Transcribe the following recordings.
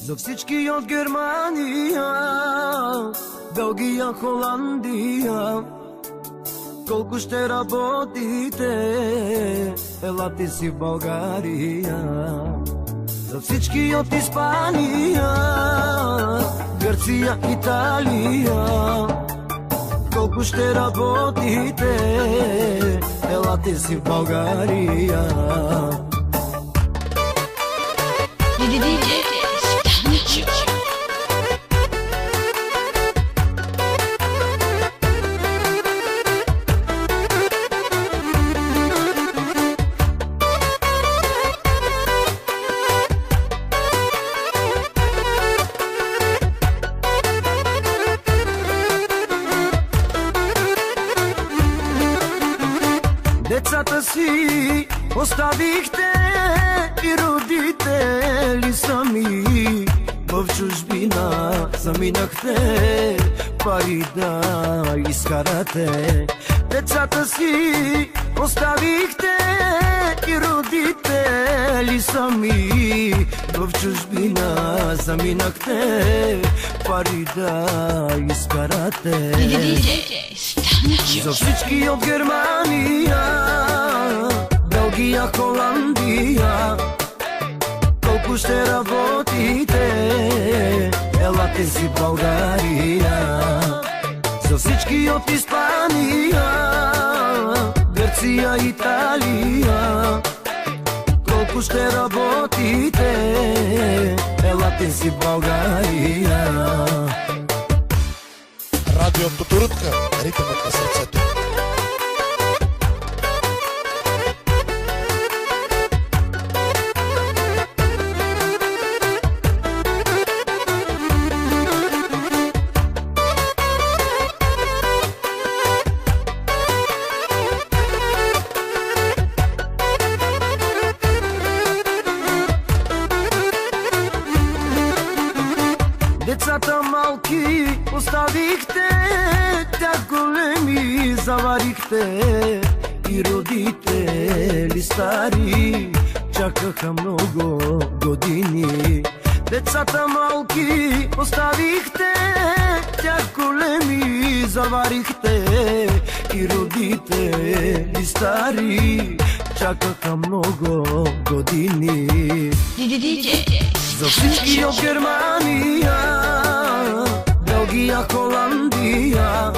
За всички от Германия, Белгия, Холандия, колко ще работите, елате си в България. За всички от Испания, Гърция, Италия, колко ще работите, елате си в България. Децата си оставихте и родители сами, в чужбина заминахте пари да изкарате. Децата си оставихте и родители сами, в чужбина заминахте пари да изкарате. За всички от Германия, Белгия, Холандия, колко ще работите, елате си в България. За всички от Испания, Гърция, Италия, колко ще работите, елате си в България. Радио Бутурутка, ритъмът на сърцето. Децата малки оставихте, тях големи заварихте, и родители стари чакаха много години. Децата малки оставихте, тях големи заварихте, и родители стари чакаха много години. За всички от Германия, Белгия, Холандия,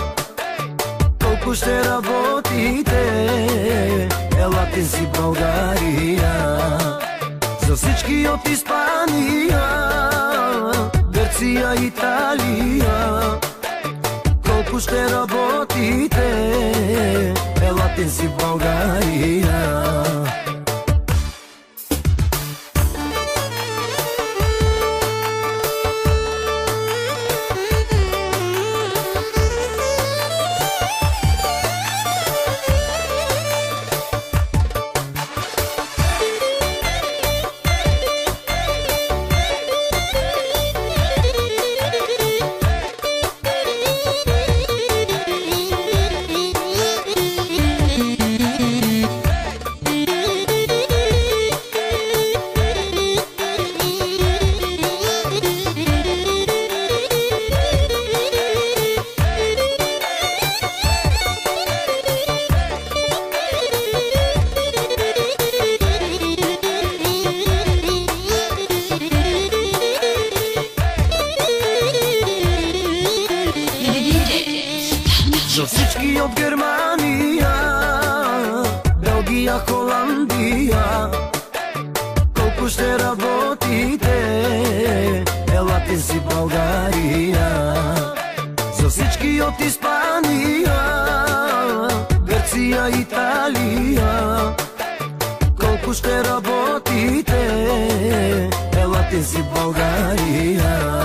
колко ще работите, елате си в България. За всички от Испания, Гърция, Италия, колко ще работите, елате си в България. За всички от Германия, Белгия, Холандия, колко ще работите, елате си в България. За всички от Испания, Гърция, Италия, колко ще работите, елате си в България.